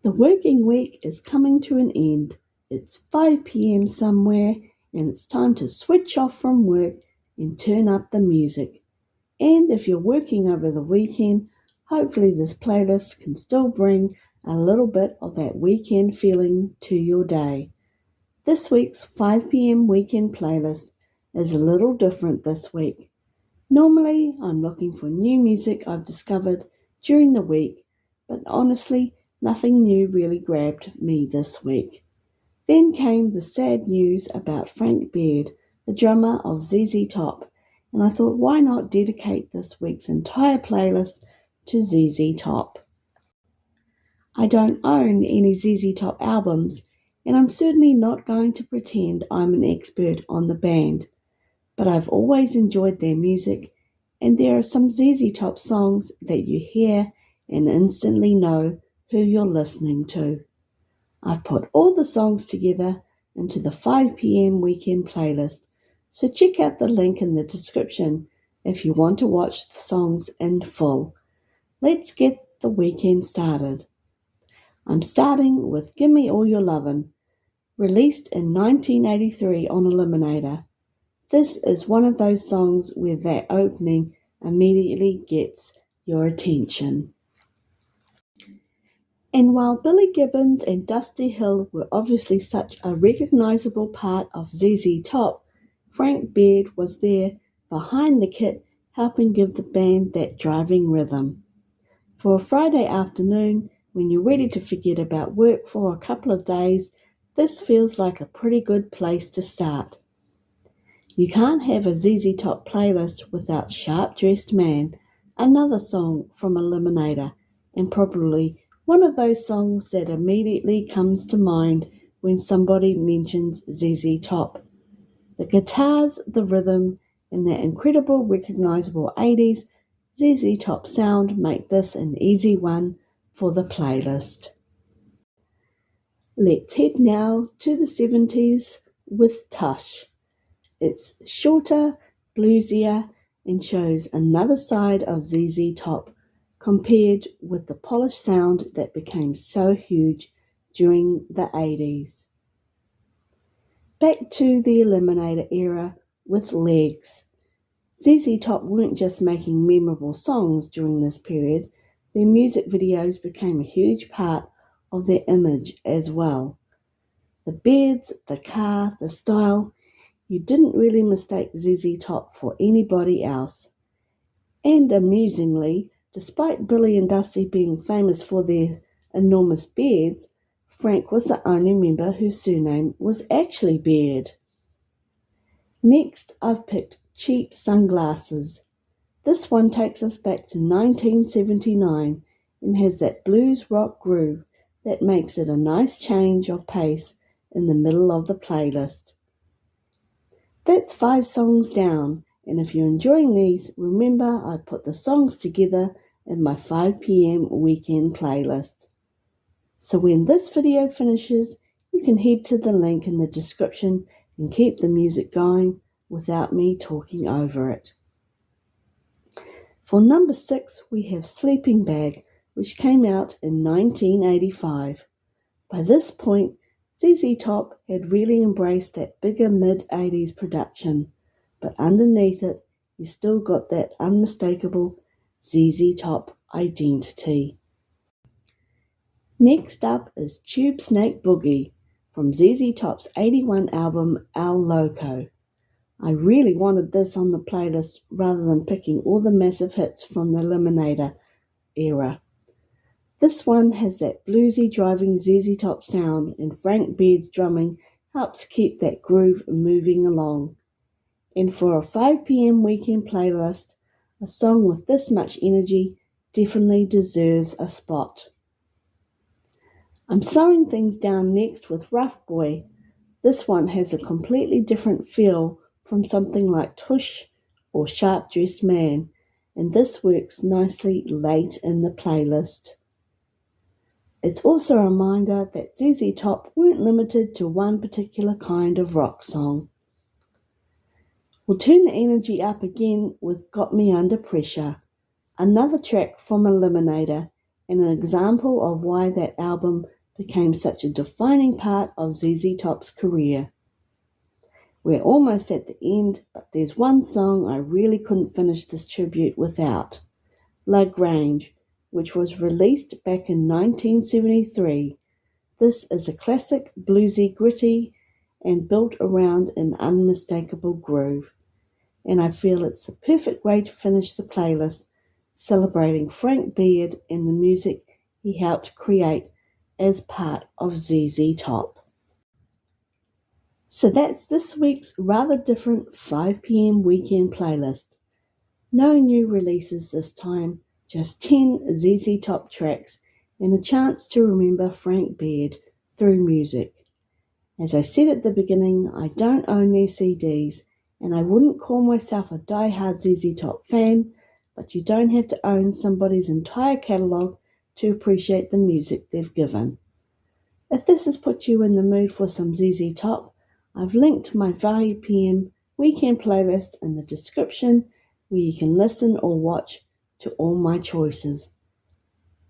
The working week is coming to an end. It's 5 p.m. somewhere and it's time to switch off from work and turn up the music. And if you're working over the weekend, hopefully this playlist can still bring a little bit of that weekend feeling to your day. This week's 5 p.m. weekend playlist is a little different this week. Normally, I'm looking for new music I've discovered during the week, but honestly, nothing new really grabbed me this week. Then came the sad news about Frank Beard, the drummer of ZZ Top, and I thought, why not dedicate this week's entire playlist to ZZ Top? I don't own any ZZ Top albums, and I'm certainly not going to pretend I'm an expert on the band, but I've always enjoyed their music, and there are some ZZ Top songs that you hear and instantly know who you're listening to. I've put all the songs together into the 5 p.m. weekend playlist, so check out the link in the description if you want to watch the songs in full. Let's get the weekend started. I'm starting with Gimme All Your Lovin', released in 1983 on Eliminator. This is one of those songs where that opening immediately gets your attention. And while Billy Gibbons and Dusty Hill were obviously such a recognizable part of ZZ Top, Frank Beard was there behind the kit helping give the band that driving rhythm. For a Friday afternoon, when you're ready to forget about work for a couple of days, this feels like a pretty good place to start. You can't have a ZZ Top playlist without Sharp Dressed Man, another song from Eliminator, and probably one of those songs that immediately comes to mind when somebody mentions ZZ Top. The guitars, the rhythm, and that incredible recognizable 80s ZZ Top sound make this an easy one for the playlist. Let's head now to the 70s with Tush. It's shorter, bluesier, and shows another side of ZZ Top compared with the polished sound that became so huge during the 80s. Back to the Eliminator era with Legs. ZZ Top weren't just making memorable songs during this period, their music videos became a huge part of their image as well. The beards, the car, the style, you didn't really mistake ZZ Top for anybody else. And amusingly, despite Billy and Dusty being famous for their enormous beards, Frank was the only member whose surname was actually Beard. Next, I've picked Cheap Sunglasses. This one takes us back to 1979 and has that blues rock groove that makes it a nice change of pace in the middle of the playlist. That's 5 songs down, and if you're enjoying these, remember I put the songs together in my 5 p.m. weekend playlist. So when this video finishes, you can head to the link in the description and keep the music going without me talking over it. For number 6, we have Sleeping Bag, which came out in 1985. By this point, ZZ Top had really embraced that bigger mid-80s production, but underneath it, you still got that unmistakable ZZ Top identity. Next up is Tube Snake Boogie from ZZ Top's 81 album El Loco. I really wanted this on the playlist rather than picking all the massive hits from the Eliminator era. This one has that bluesy driving ZZ Top sound, and Frank Beard's drumming helps keep that groove moving along. And for a 5 p.m. weekend playlist, a song with this much energy definitely deserves a spot. I'm slowing things down next with Rough Boy. This one has a completely different feel from something like Tush or Sharp Dressed Man, and this works nicely late in the playlist. It's also a reminder that ZZ Top weren't limited to one particular kind of rock song. We'll turn the energy up again with Got Me Under Pressure, another track from Eliminator, and an example of why that album became such a defining part of ZZ Top's career. We're almost at the end, but there's one song I really couldn't finish this tribute without. Grange, which was released back in 1973. This is a classic, bluesy, gritty, and built around an unmistakable groove. And I feel it's the perfect way to finish the playlist, celebrating Frank Beard and the music he helped create as part of ZZ Top. So that's this week's rather different 5 p.m. weekend playlist. No new releases this time, just 10 ZZ Top tracks and a chance to remember Frank Beard through music. As I said at the beginning, I don't own their CDs, and I wouldn't call myself a die-hard ZZ Top fan, but you don't have to own somebody's entire catalogue to appreciate the music they've given. If this has put you in the mood for some ZZ Top, I've linked my 5 p.m. weekend playlist in the description where you can listen or watch to all my choices.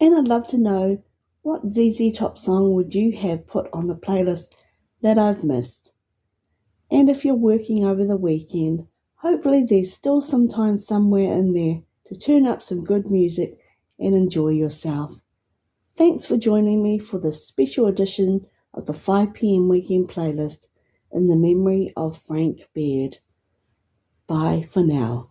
And I'd love to know, what ZZ Top song would you have put on the playlist that I've missed? And if you're working over the weekend, hopefully there's still some time somewhere in there to turn up some good music and enjoy yourself. Thanks for joining me for this special edition of the 5 p.m. weekend playlist in the memory of Frank Beard. Bye for now.